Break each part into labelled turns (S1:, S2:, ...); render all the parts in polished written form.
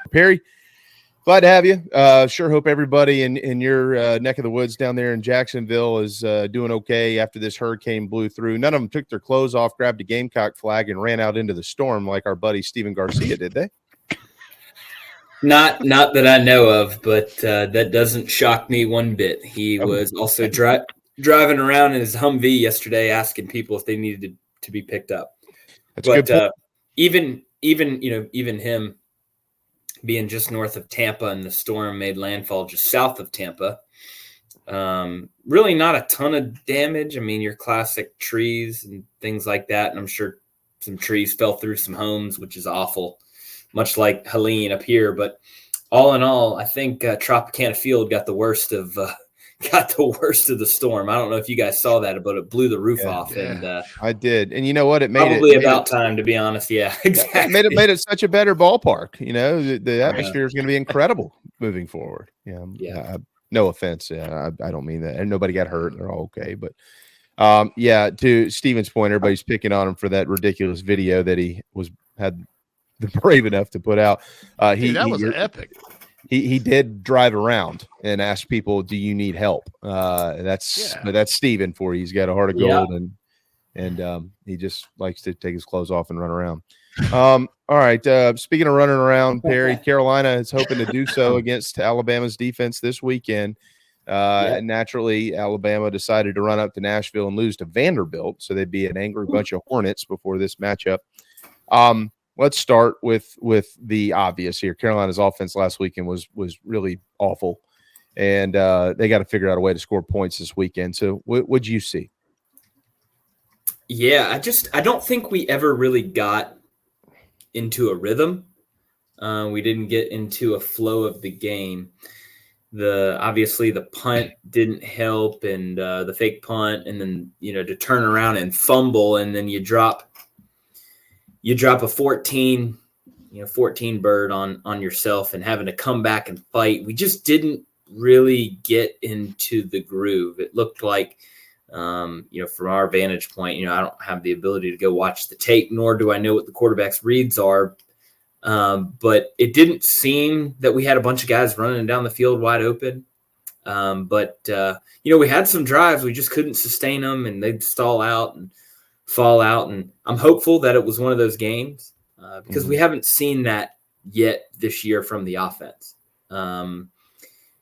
S1: Perry, glad to have you. Sure hope everybody in your neck of the woods down there in Jacksonville is doing okay after this hurricane blew through. None of them took their clothes off, grabbed a Gamecock flag, and ran out into the storm like our buddy Steven Garcia did, they?
S2: Not that I know of, but that doesn't shock me one bit. He was also driving around in his Humvee yesterday, asking people if they needed to be picked up.
S1: That's but good
S2: even him being just north of Tampa, and the storm made landfall just south of Tampa. Really not a ton of damage. I mean, your classic trees and things like that. And I'm sure some trees fell through some homes, which is awful, much like Helene up here. But all in all, I think Tropicana Field got the worst of the storm. I don't know if you guys saw that, but it blew the roof off. Yeah. And
S1: I did. And you know what? It made
S2: probably about time, to be honest. Yeah, exactly.
S1: It made it such a better ballpark. You know, the atmosphere is going to be incredible moving forward. Yeah. No offense. Yeah, I don't mean that. And nobody got hurt. They're all okay. But to Steven's point, everybody's picking on him for that ridiculous video that he had the brave enough to put out.
S3: That was epic.
S1: He did drive around and ask people, "Do you need help?" That's Steven for you. He's got a heart of gold, and he just likes to take his clothes off and run around. All right. Speaking of running around, Perry, Carolina is hoping to do so against Alabama's defense this weekend. Naturally, Alabama decided to run up to Nashville and lose to Vanderbilt, so they'd be an angry bunch of Hornets before this matchup. Let's start with the obvious here. Carolina's offense last weekend was really awful, and they got to figure out a way to score points this weekend. So what'd you see?
S2: Yeah, I don't think we ever really got into a rhythm. We didn't get into a flow of the game. Obviously the punt didn't help, and the fake punt, and then to turn around and fumble, and then you drop a 14 bird on yourself and having to come back and fight. We just didn't really get into the groove. It looked like, from our vantage point, I don't have the ability to go watch the tape, nor do I know what the quarterback's reads are. But it didn't seem that we had a bunch of guys running down the field wide open. But we had some drives. We just couldn't sustain them, and they'd stall out and fall out. And I'm hopeful that it was one of those games because we haven't seen that yet this year from the offense. And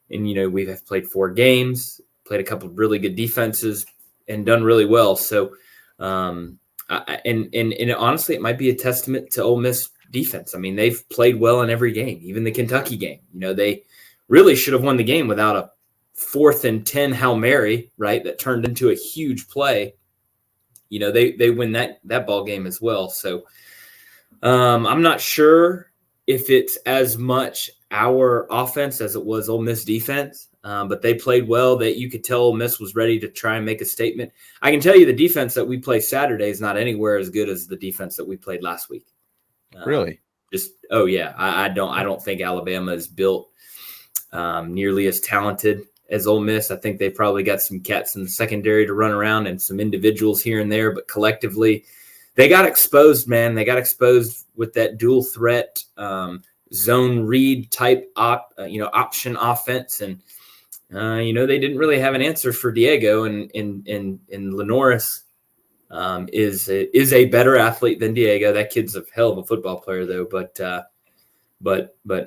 S2: we have played 4 games, played a couple of really good defenses, and done really well. So, and honestly, it might be a testament to Ole Miss defense. I mean, they've played well in every game, even the Kentucky game. They really should have won the game without a 4th and 10 Hail Mary, right? That turned into a huge play. They win that ball game as well. So I'm not sure if it's as much our offense as it was Ole Miss defense, but they played well. That you could tell Ole Miss was ready to try and make a statement. I can tell you the defense that we play Saturday is not anywhere as good as the defense that we played last week.
S1: Really?
S2: I don't think Alabama is built nearly as talented as Ole Miss. I think they probably got some cats in the secondary to run around and some individuals here and there, but collectively they got exposed, man. They got exposed with that dual threat zone read type option offense. And, they didn't really have an answer for Diego, and Lenoris is a better athlete than Diego. That kid's a hell of a football player though. But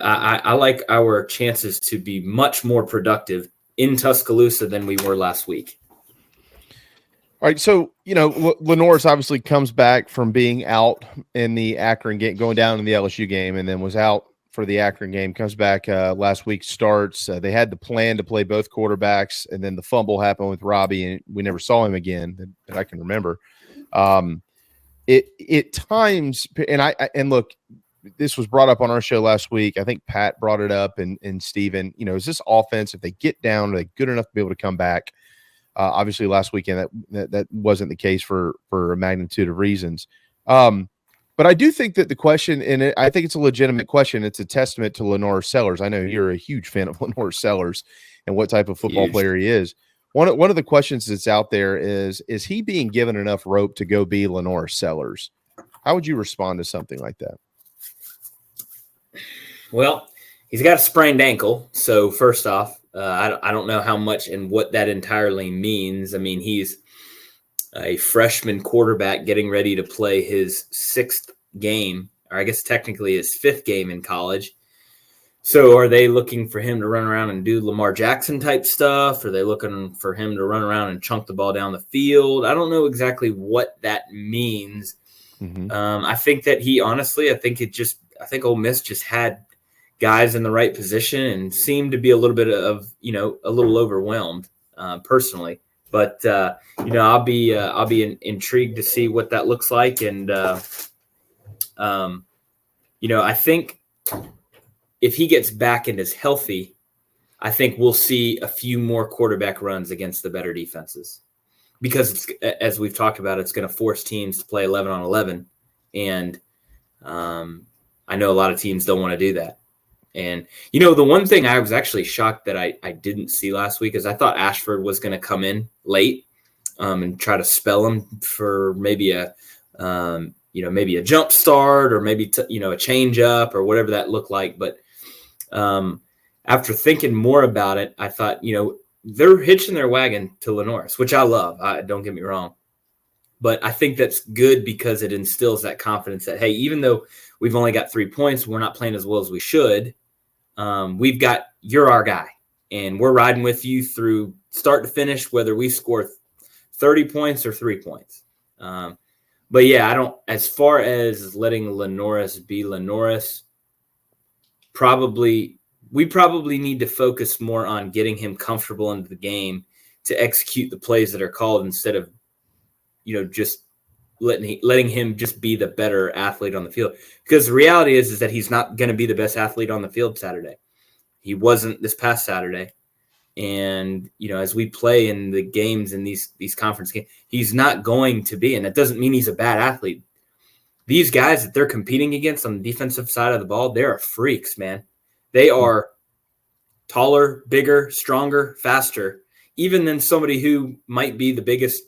S2: I like our chances to be much more productive in Tuscaloosa than we were last week.
S1: All right, so Lenoris obviously comes back from being out in the Akron game, going down in the LSU game, and then was out for the Akron game. Comes back last week, starts. They had the plan to play both quarterbacks, and then the fumble happened with Robbie, and we never saw him again that I can remember. It times, and look, this was brought up on our show last week. I think Pat brought it up, and Steven, is this offense, if they get down, are they good enough to be able to come back? Obviously last weekend that wasn't the case for a magnitude of reasons. But I do think that the question, and I think it's a legitimate question, it's a testament to Lenore Sellers. I know you're a huge fan of Lenore Sellers and what type of football player he is. One of the questions that's out there is he being given enough rope to go be Lenore Sellers? How would you respond to something like that?
S2: Well, he's got a sprained ankle. So first off, I don't know how much and what that entirely means. I mean, he's a freshman quarterback getting ready to play his 6th game, or I guess technically his 5th game in college. So are they looking for him to run around and do Lamar Jackson type stuff? Are they looking for him to run around and chunk the ball down the field? I don't know exactly what that means.
S1: Mm-hmm.
S2: I think that I think Ole Miss just had guys in the right position and seemed to be a little bit of, a little overwhelmed personally. But, I'll be intrigued to see what that looks like. And, I think if he gets back and is healthy, I think we'll see a few more quarterback runs against the better defenses. Because, as we've talked about, it's going to force teams to play 11 on 11. And I know a lot of teams don't want to do that. And, the one thing I was actually shocked that I didn't see last week is I thought Ashford was going to come in late and try to spell him for maybe a jump start or maybe, a change up or whatever that looked like. But after thinking more about it, I thought, they're hitching their wagon to Lenoris, which I love. Don't get me wrong. But I think that's good because it instills that confidence that, hey, even though we've only got 3 points, we're not playing as well as we should. You're our guy, and we're riding with you through start to finish, whether we score 30 points or 3 points. But yeah, as far as letting Lenoris be Lenoris, we probably need to focus more on getting him comfortable into the game to execute the plays that are called instead of, just letting him just be the better athlete on the field. Because the reality is that he's not going to be the best athlete on the field Saturday. He wasn't this past Saturday. And, as we play in the games in these conference games, he's not going to be. And that doesn't mean he's a bad athlete. These guys that they're competing against on the defensive side of the ball, they're freaks, man. They are taller, bigger, stronger, faster, even than somebody who might be the biggest,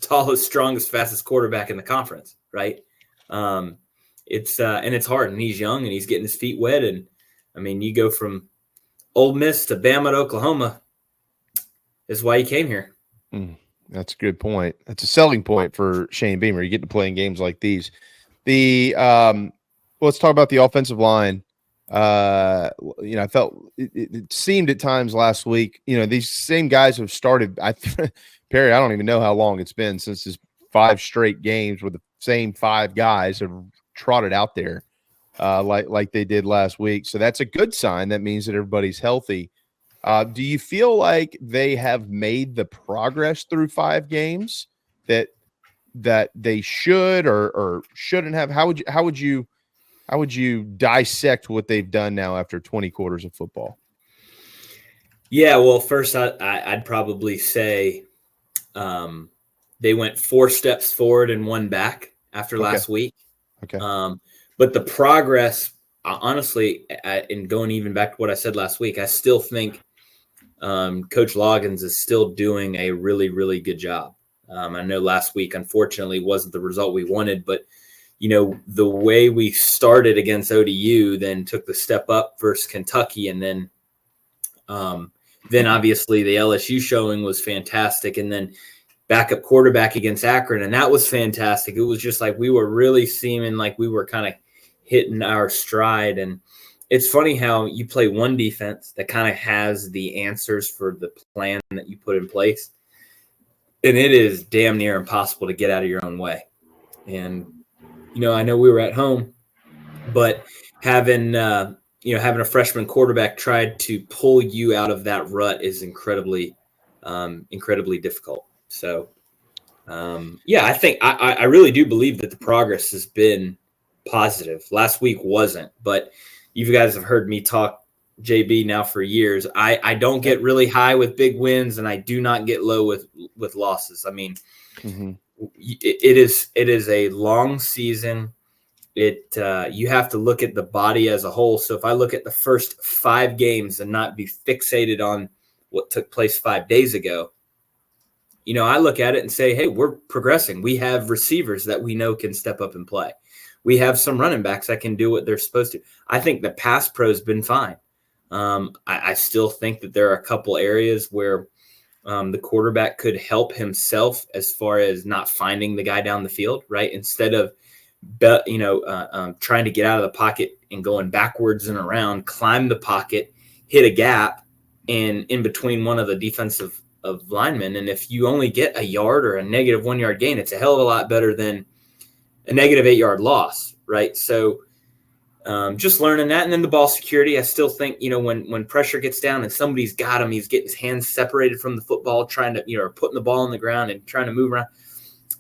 S2: tallest, strongest, fastest quarterback in the conference, right? It's hard, and he's young, and he's getting his feet wet. And, I mean, you go from Ole Miss to Bama to Oklahoma. Is why he came here.
S1: That's a good point. That's a selling point for Shane Beamer. You get to play in games like these. Let's talk about the offensive line. I felt it seemed at times last week, these same guys have started. Perry, I don't even know how long it's been since his 5 straight games where the same 5 guys have trotted out there like they did last week. So that's a good sign. That means that everybody's healthy. Do you feel like they have made the progress through 5 games that they should or shouldn't have? How would you dissect what they've done now after 20 quarters of football?
S2: Yeah, well, first I'd probably say they went 4 steps forward and 1 back after last week.
S1: Okay.
S2: But the progress, honestly, and going even back to what I said last week, I still think Coach Loggains is still doing a really, really good job. I know last week, unfortunately, wasn't the result we wanted, but the way we started against ODU, then took the step up versus Kentucky, and then obviously the LSU showing was fantastic, and then backup quarterback against Akron, and that was fantastic. It was just like we were really seeming like we were kind of hitting our stride. And it's funny how you play one defense that kind of has the answers for the plan that you put in place, and it is damn near impossible to get out of your own way. And I know we were at home, but having a freshman quarterback try to pull you out of that rut is incredibly difficult. So, I think I really do believe that the progress has been positive. Last week wasn't, but you guys have heard me talk JB now for years. I don't get really high with big wins, and I do not get low with losses. I mean, it is a long season. You have to look at the body as a whole. So if I look at the first 5 games and not be fixated on what took place 5 days ago, I look at it and say, hey, we're progressing. We have receivers that we know can step up and play. we have some running backs that can do what they're supposed to. I think the pass pro's been fine. I still think that there are a couple areas where the quarterback could help himself as far as not finding the guy down the field, right? Instead of, trying to get out of the pocket and going backwards and around, climb the pocket, hit a gap, and in between one of the defensive of linemen. And if you only get a yard or a negative 1 yard gain, it's a hell of a lot better than a negative 8 yard loss, right? So just learning that. And then the ball security, I still think, when pressure gets down and somebody's got him, he's getting his hands separated from the football, trying to, or putting the ball on the ground and trying to move around.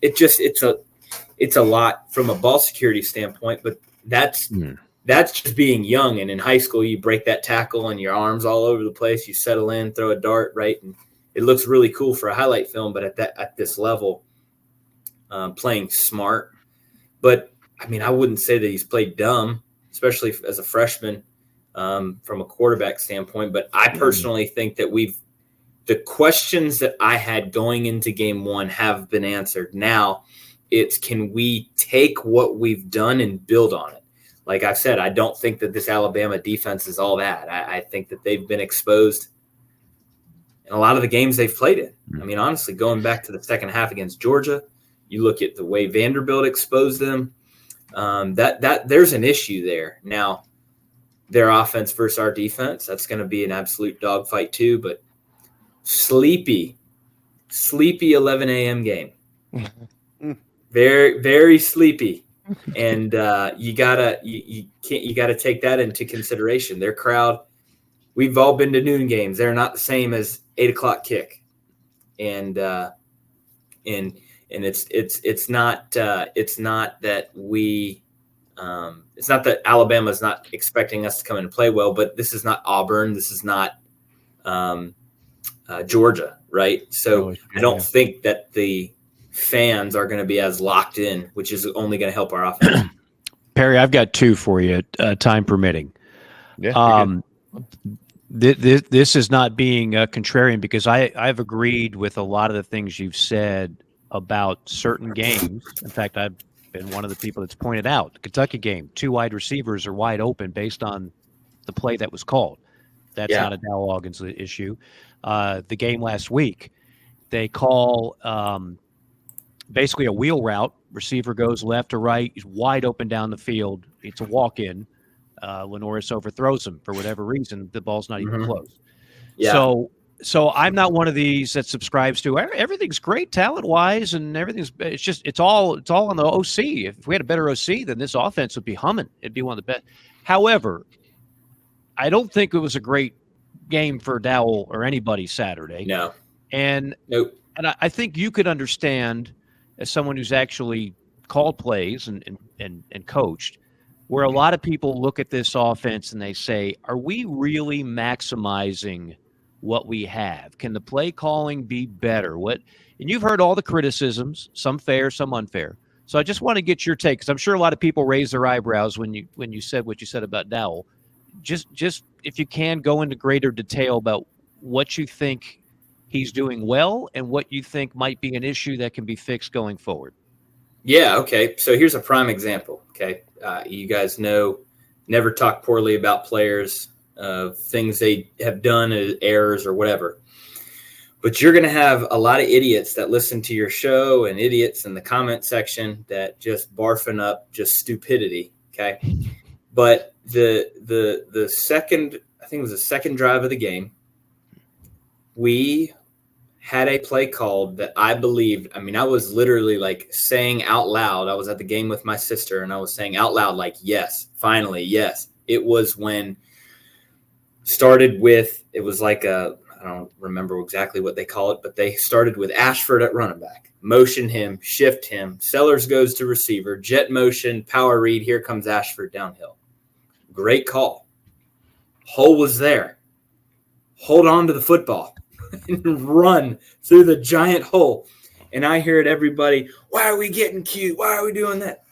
S2: It's a lot from a ball security standpoint, but that's just being young. And in high school, you break that tackle and your arms all over the place. You settle in, throw a dart, right? And it looks really cool for a highlight film, but at this level, playing smart. But I mean, I wouldn't say that he's played dumb, especially as a freshman, from a quarterback standpoint. But I personally think that the questions that I had going into game one have been answered. Now it's, can we take what we've done and build on it? Like I've said, I don't think that this Alabama defense is all that. I think that they've been exposed in a lot of the games they've played in. I mean, honestly, going back to the second half against Georgia, you look at the way Vanderbilt exposed them. That there's an issue there. Now, their offense versus our defense, that's going to be an absolute dogfight too. But sleepy 11 a.m. game, very, very sleepy, and you gotta take that into consideration. Their crowd, we've all been to noon games. They're not the same as 8 o'clock kick, and it's not that Alabama's not expecting us to come in and play well, but this is not Auburn. This is not Georgia, right? So I don't think that the fans are going to be as locked in, which is only going to help our offense.
S3: Perry, I've got two for you, time permitting.
S1: Yeah.
S3: This is not being contrarian, because I've agreed with a lot of the things you've said about certain games. In fact, I've been one of the people that's pointed out the Kentucky game, 2 wide receivers are wide open based on the play that was called. That's not a Dowell Loggains issue. The game last week, they call basically a wheel route. Receiver goes left to right. He's wide open down the field. It's a walk-in. Lenoris overthrows him for whatever reason. The ball's not even close. Yeah. So I'm not one of these that subscribes to everything's great talent-wise and everything's – it's all on the OC. If we had a better OC, then this offense would be humming. It'd be one of the best. However, I don't think it was a great game for Dowell or anybody Saturday.
S2: No.
S3: And I think you could understand, as someone who's actually called plays and coached, where a lot of people look at this offense and they say, are we really maximizing what we have? Can the play calling be better? And you've heard all the criticisms, some fair, some unfair. So I just want to get your take, because I'm sure a lot of people raise their eyebrows when you said what you said about Dowell. Just if you can go into greater detail about what you think he's doing well and what you think might be an issue that can be fixed going forward.
S2: Yeah, okay. So here's a prime example, okay? You guys know, never talk poorly about players, things they have done as errors or whatever. But you're going to have a lot of idiots that listen to your show and idiots in the comment section that just barfing up just stupidity, okay? But the second, I think it was the second drive of the game, we had a play called that I believed. I mean, I was literally like saying out loud. I was at the game with my sister and I was saying out loud, like, yes, finally, yes. It was when started with, it was like I don't remember exactly what they call it, but they started with Ashford at running back, motion him, shift him. Sellers goes to receiver, jet motion, power read. Here comes Ashford downhill. Great call. Hole was there. Hold on to the football and run through the giant hole. And I hear it, everybody, why are we getting cute? Why are we doing that?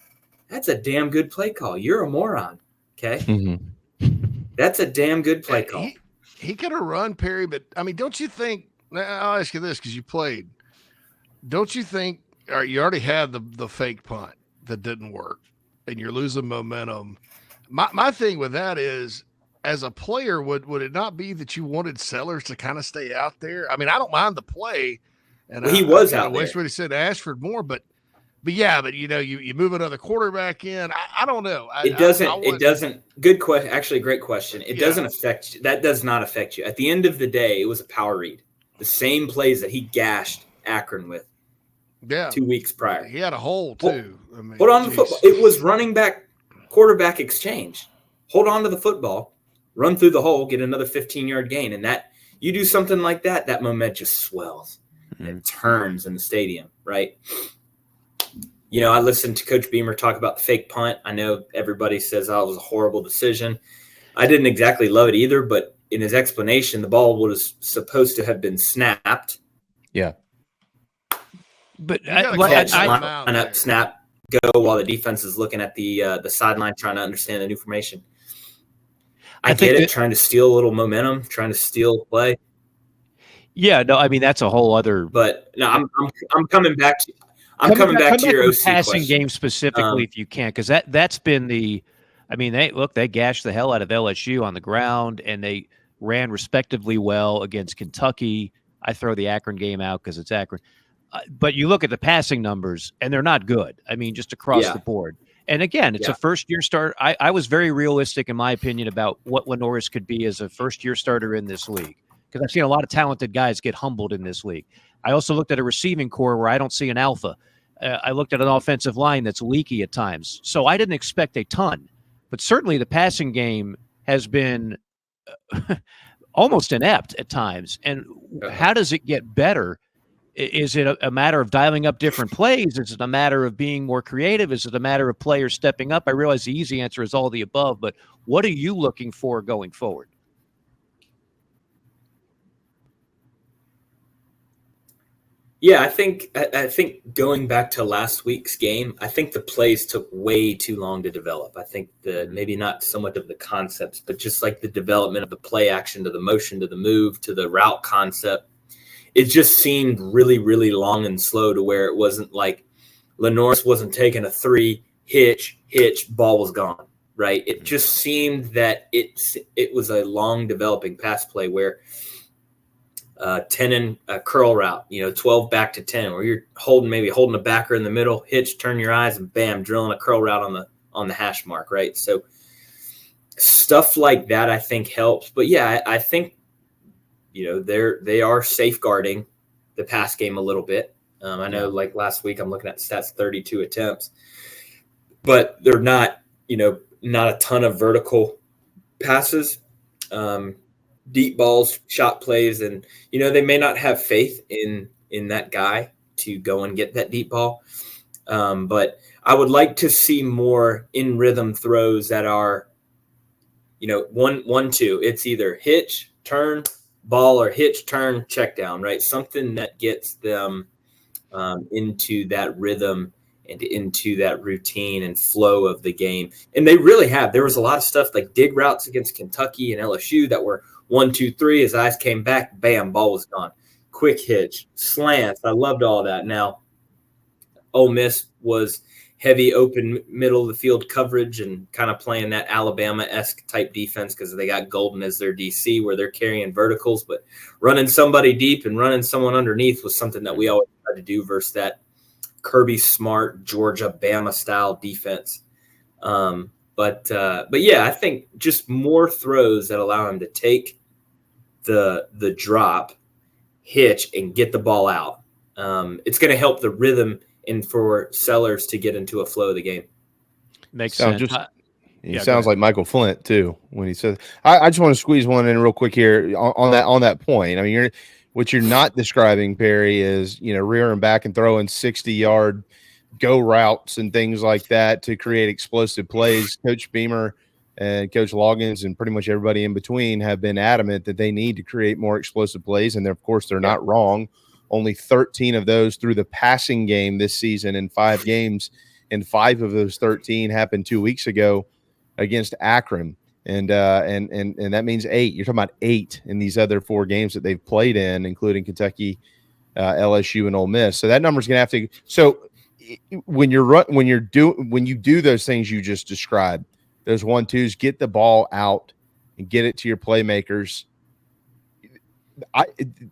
S2: That's a damn good play call. You're a moron, okay? Mm-hmm. That's a damn good play call.
S4: He could have run, Perry, but, I mean, don't you think – I'll ask you this because you played. Don't you think you already had the fake punt that didn't work? and you're losing momentum. My thing with that is, as a player, would it not be that you wanted Sellers to kind of stay out there? I mean, I don't mind the play, and
S2: he was
S4: I
S2: out
S4: wish
S2: there.
S4: we'd have said Ashford more, but you move another quarterback in. I don't know.
S2: It doesn't. Good question. Actually, great question. It doesn't affect you. That does not affect you. At the end of the day, it was a power read. The same plays that he gashed Akron with.
S4: Yeah.
S2: 2 weeks prior.
S4: He had a hole too.
S2: Hold on to the football. It was running back quarterback exchange. Hold on to the football, run through the hole, get another 15-yard gain. And that you do something like that, that momentum just swells and it turns in the stadium, right? You know, I listened to Coach Beamer talk about the fake punt. I know everybody says, it was a horrible decision. I didn't exactly love it either, but in his explanation, the ball was supposed to have been snapped.
S1: Yeah.
S3: But
S2: snap, go while the defense is looking at the sideline trying to understand the new formation. I get it, trying to steal a little momentum, trying to steal play.
S3: Yeah, no, I mean that's a whole other.
S2: But no, I'm coming back to. I'm coming back to your OC
S3: passing
S2: question.
S3: game specifically, if you can, because that's been the. I mean, they gashed the hell out of LSU on the ground, and they ran respectively well against Kentucky. I throw the Akron game out because it's Akron, but you look at the passing numbers, and they're not good. I mean, just across the board. And again, it's a first-year start. I was very realistic, in my opinion, about what Lenoris could be as a first-year starter in this league, because I've seen a lot of talented guys get humbled in this league. I also looked at a receiving core where I don't see an alpha. I looked at an offensive line that's leaky at times. So I didn't expect a ton. But certainly the passing game has been almost inept at times. And how does it get better? Is it a matter of dialing up different plays? Is it a matter of being more creative? Is it a matter of players stepping up? I realize the easy answer is all the above, but what are you looking for going forward?
S2: Yeah, I think going back to last week's game, I think the plays took way too long to develop. I think maybe not so much of the concepts, but just like the development of the play action to the motion to the move to the route concept. It just seemed really, really long and slow to where it wasn't like Lenoris wasn't taking a 3, hitch, ball was gone, right? It just seemed that it was a long developing pass play where 10 and a curl route, 12 back to 10, where you're holding a backer in the middle, hitch, turn your eyes, and bam, drilling a curl route on the hash mark, right? So stuff like that I think helps. But yeah, I think they are safeguarding the pass game a little bit. I know like last week I'm looking at stats, 32 attempts, but they're not a ton of vertical passes. Deep balls, shot plays, and they may not have faith in that guy to go and get that deep ball. But I would like to see more in rhythm throws that are, 1-2. It's either hitch, turn, ball, or hitch, turn, check down, right? Something that gets them into that rhythm and into that routine and flow of the game. And they really have. There was a lot of stuff like dig routes against Kentucky and LSU that were 1, 2, 3. His eyes came back, bam, ball was gone. Quick hitch, slants. I loved all that. Now, Ole Miss was heavy open middle of the field coverage and kind of playing that Alabama-esque type defense because they got Golden as their DC where they're carrying verticals, but running somebody deep and running someone underneath was something that we always tried to do versus that Kirby Smart, Georgia, Bama style defense. But yeah, I think just more throws that allow him to take the drop, hitch, and get the ball out. It's going to help the rhythm and for Sellers to get into a flow of the game.
S3: Makes sense.
S1: He sounds like Michael Flint too when he says. I just want to squeeze one in real quick here on that point. I mean, what you're not describing, Perry, is rearing back and throwing 60-yard go routes and things like that to create explosive plays. Coach Beamer and Coach Loggains and pretty much everybody in between have been adamant that they need to create more explosive plays, and of course they're not wrong. Only 13 of those through the passing game this season in 5 games, and 5 of those 13 happened 2 weeks ago against Akron, and that means 8. You're talking about 8 in these other 4 games that they've played in, including Kentucky, LSU, and Ole Miss. So that number's going to have to. So when you do those things you just described, those 1-2s, get the ball out and get it to your playmakers.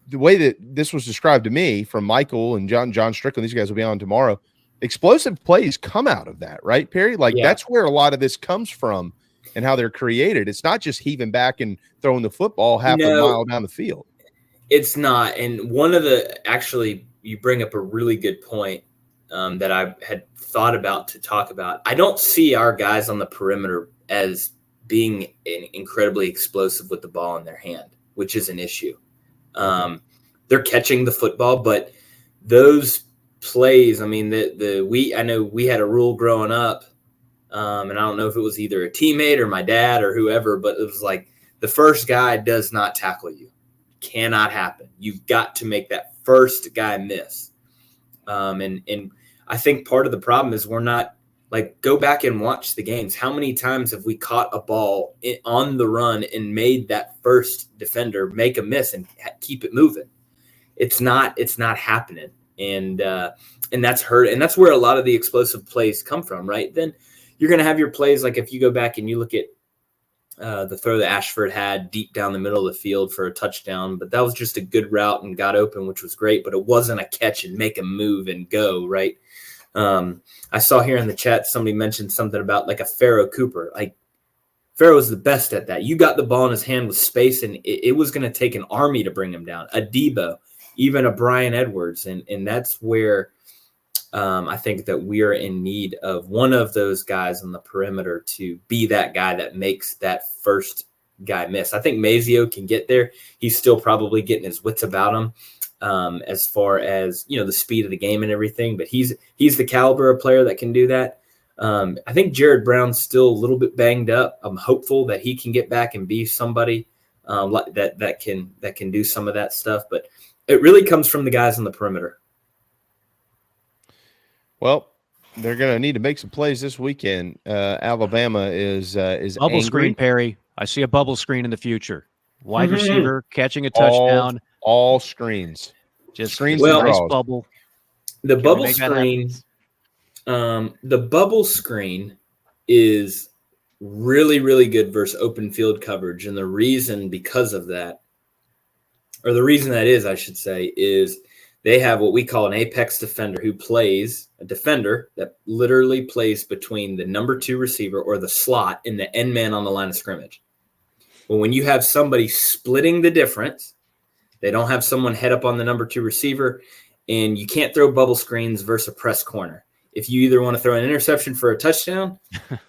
S1: The way that this was described to me from Michael and John Strickland, these guys will be on tomorrow. Explosive plays come out of that, right, Perry? Like that's where a lot of this comes from and how they're created. It's not just heaving back and throwing the football half a mile down the field.
S2: It's not. And actually, you bring up a really good point that I had thought about to talk about. I don't see our guys on the perimeter as being incredibly explosive with the ball in their hand, which is an issue. They're catching the football, but those plays, I mean, I know we had a rule growing up, and I don't know if it was either a teammate or my dad or whoever, but it was like the first guy does not tackle you. Cannot happen. You've got to make that first guy miss. And I think part of the problem is we're not like, go back and watch the games. How many times have we caught a ball on the run and made that first defender make a miss and keep it moving? It's not happening. And that's hurt. And that's where a lot of the explosive plays come from, right? Then you're going to have your plays. Like if you go back and you look at the throw that Ashford had deep down the middle of the field for a touchdown, but that was just a good route and got open, which was great, but it wasn't a catch and make a move and go, right? I saw here in the chat, somebody mentioned something about like a Pharaoh Cooper. Like Pharaoh was the best at that. You got the ball in his hand with space, and it was going to take an army to bring him down. A Debo, even a Brian Edwards. And that's where I think that we are in need of one of those guys on the perimeter to be that guy that makes that first guy miss. I think Mazio can get there. He's still probably getting his wits about him as far as, the speed of the game and everything, but he's the caliber of player that can do that. I think Jared Brown's still a little bit banged up. I'm hopeful that he can get back and be somebody that can do some of that stuff, but it really comes from the guys on the perimeter.
S1: Well, they're going to need to make some plays this weekend. Alabama is
S3: bubble
S1: angry.
S3: Screen, Perry. I see a bubble screen in the future. Wide receiver catching a touchdown.
S1: All screens.
S3: Just
S1: screens.
S3: Well, nice bubble.
S2: The bubble screen. The bubble screen is really, really good versus open field coverage, and the reason because of that, or the reason that is, I should say, is they have what we call an apex defender who plays a defender that literally plays between the number 2 receiver or the slot and the end man on the line of scrimmage. Well, when you have somebody splitting the difference, they don't have someone head up on the number 2 receiver, and you can't throw bubble screens versus a press corner. If you either want to throw an interception for a touchdown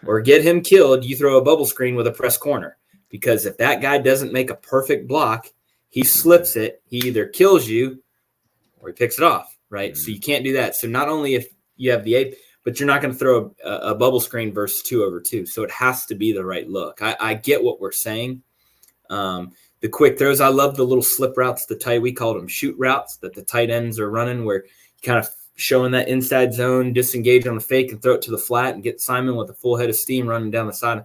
S2: or get him killed, you throw a bubble screen with a press corner. Because if that guy doesn't make a perfect block, he slips it, he either kills you or he picks it off, right? So you can't do that. So not only if you have the ape, but you're not going to throw a bubble screen versus 2-over-2. So it has to be the right look. I get what we're saying. The quick throws, I love the little slip routes, we called them shoot routes that the tight ends are running, where you kind of showing that inside zone, disengage on the fake and throw it to the flat and get Simon with a full head of steam running down the side.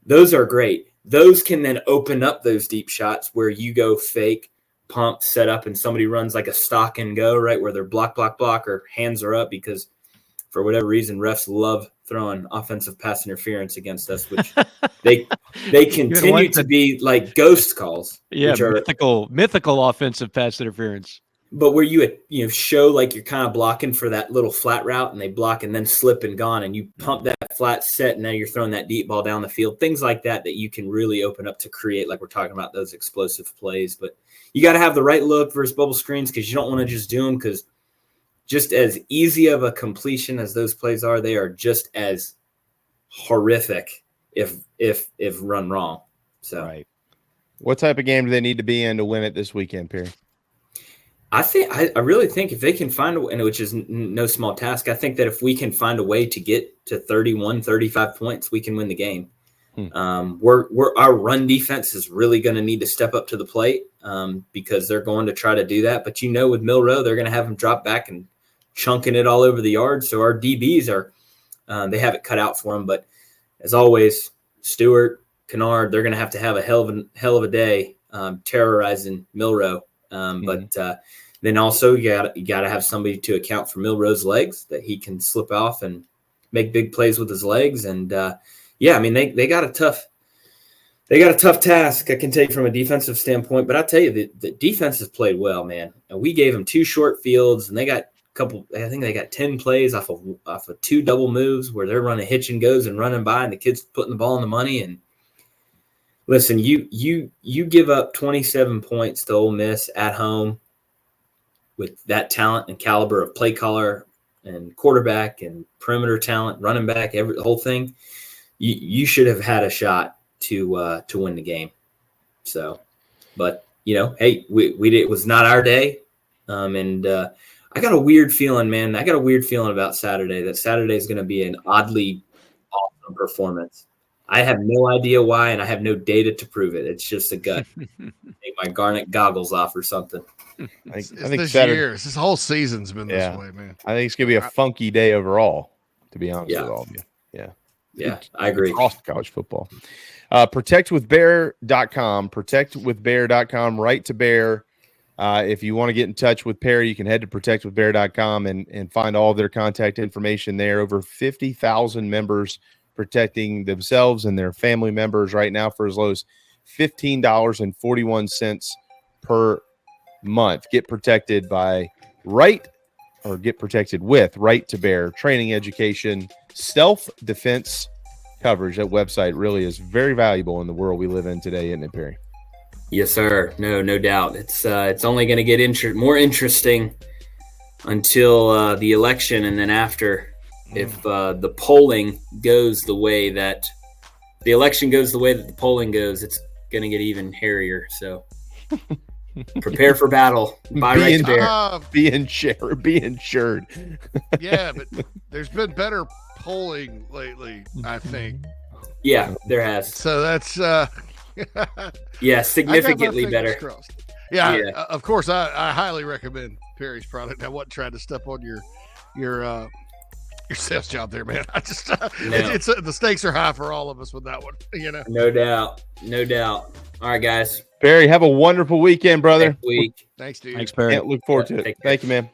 S2: Those are great. Those can then open up those deep shots where you go fake, pump, set up, and somebody runs like a stock and go, right, where they're block, or hands are up, because for whatever reason, refs love throwing offensive pass interference against us, which they continue to be like ghost calls.
S3: Yeah,
S2: which are
S3: mythical offensive pass interference.
S2: But where you show like you're kind of blocking for that little flat route, and they block and then slip and gone, and you pump that flat set, and now you're throwing that deep ball down the field. Things like that you can really open up to create, like we're talking about, those explosive plays. But you got to have the right look versus bubble screens, because you don't want to just do them, because just as easy of a completion as those plays are, they are just as horrific if run wrong. So,
S1: right. What type of game do they need to be in to win it this weekend, Perry?
S2: I really think if they can find a way, which is no small task, I think that if we can find a way to get to 31, 35 points, we can win the game. Our run defense is really going to need to step up to the plate because they're going to try to do that. But with Milroe, they're going to have him drop back and chunking it all over the yard. So our DBs they have it cut out for them. But as always, Stewart, Kennard, they're going to have a hell of a day terrorizing Milroe. But Then also you got to have somebody to account for Milroe's legs, that he can slip off and make big plays with his legs. And I mean, they got a tough task, I can tell you, from a defensive standpoint. But I'll tell you, the defense has played well, man. And we gave them 2 short fields, and they got I think they got 10 plays off of 2 double moves where they're running hitch and goes and running by, and the kid's putting the ball in the money. And listen, you give up 27 points to Ole Miss at home with that talent and caliber of play caller and quarterback and perimeter talent, running back, the whole thing. You should have had a shot to win the game. So, but hey, it was not our day, and I got a weird feeling, man. I got a weird feeling about Saturday, that Saturday is going to be an oddly awesome performance. I have no idea why, and I have no data to prove it. It's just a gut. Take my Garnet goggles off or something.
S1: I think
S4: this
S1: Saturday,
S4: year, this whole season's been this way, man.
S1: I think it's going to be a funky day overall, to be honest with all of you.
S2: Yeah, I agree.
S1: Across college football. Protectwithbear.com. Protectwithbear.com. Right to Bear. If you want to get in touch with Perry, you can head to protectwithbear.com and find all of their contact information there. Over 50,000 members protecting themselves and their family members right now for as low as $15.41 per month. Get protected get protected with Right to Bear training, education, self-defense coverage. That website really is very valuable in the world we live in today, isn't it, Perry?
S2: Yes, sir. No doubt. It's only going to get more interesting until the election, and then after, if the polling goes the way that the election goes, the way that the polling goes, it's going to get even hairier. So prepare for battle. Buy Right to Bear.
S1: Be insured.
S4: Yeah, but there's been better polling lately, I think.
S2: Yeah, there has.
S4: So that's
S2: significantly better.
S4: Yeah. Of course, I highly recommend Perry's product. I wasn't trying to step on your sales job there, man. I just it's the stakes are high for all of us with that one.
S2: No doubt. All right, guys.
S1: Perry, have a wonderful weekend, brother.
S2: Next week.
S4: Thanks, dude.
S3: Thanks, Perry.
S1: Look forward to it. Thank you, man.